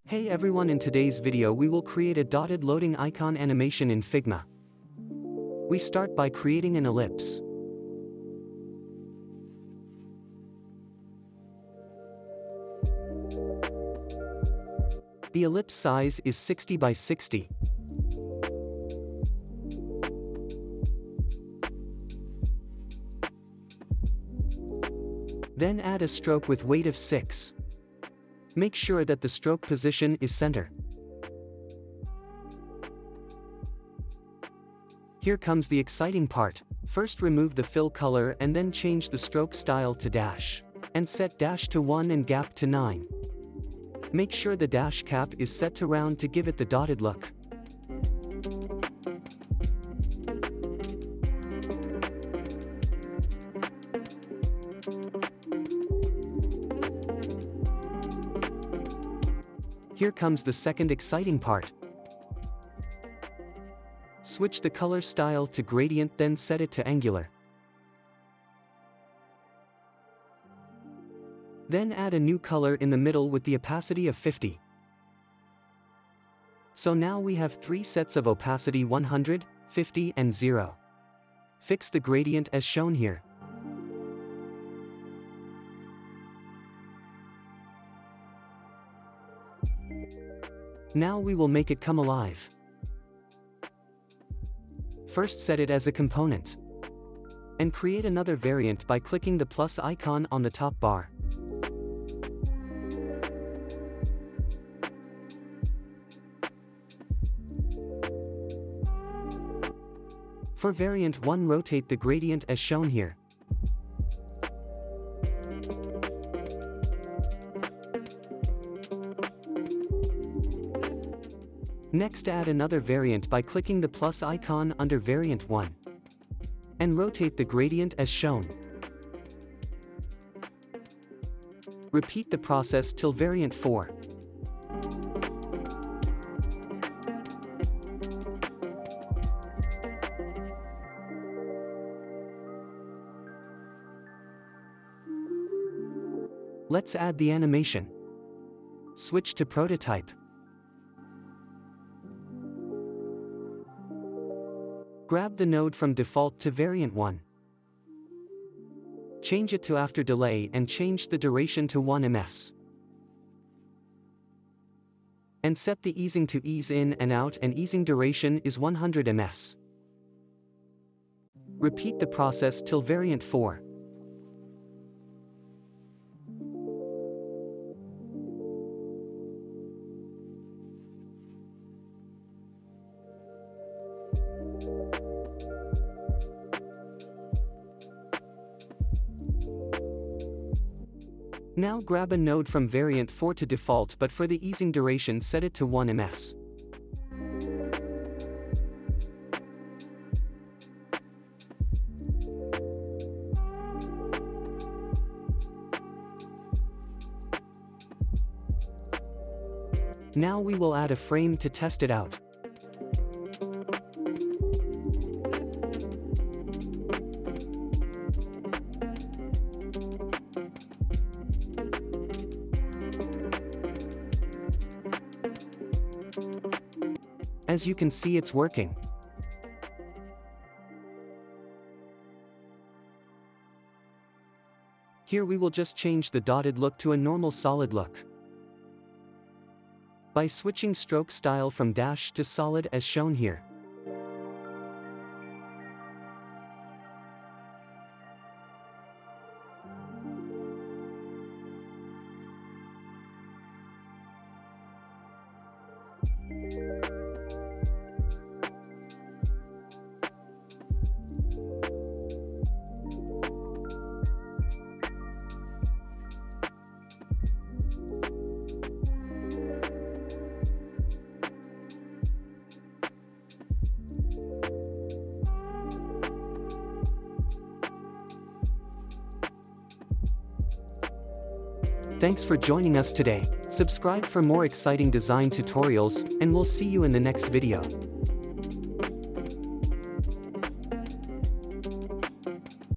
Hey everyone, in today's video we will create a dotted loading icon animation in Figma. We start by creating an ellipse. The ellipse size is 60 by 60. Then add a stroke with weight of 6. Make sure that the stroke position is center. Here comes the exciting part. First remove the fill color and then change the stroke style to dash. And set dash to 1 and gap to 9. Make sure the dash cap is set to round to give it the dotted look. Here comes the second exciting part. Switch the color style to gradient, then set it to angular. Then add a new color in the middle with the opacity of 50. So now we have 3 sets of opacity: 100, 50 and 0. Fix the gradient as shown here. Now we will make it come alive. First set it as a component. And create another variant by clicking the plus icon on the top bar. For variant 1, rotate the gradient as shown here. Next, add another variant by clicking the plus icon under variant 1. And rotate the gradient as shown. Repeat the process till variant 4. Let's add the animation. Switch to prototype. Grab the node from default to variant 1. Change it to after delay and change the duration to 1 ms. And set the easing to ease in and out, and easing duration is 100 ms. Repeat the process till variant 4. Now grab a node from variant 4 to default, but for the easing duration set it to 1 ms. Now we will add a frame to test it out. As you can see, it's working. Here we will just change the dotted look to a normal solid look by switching stroke style from dash to solid as shown here. Thanks for joining us today. Subscribe for more exciting design tutorials, and we'll see you in the next video.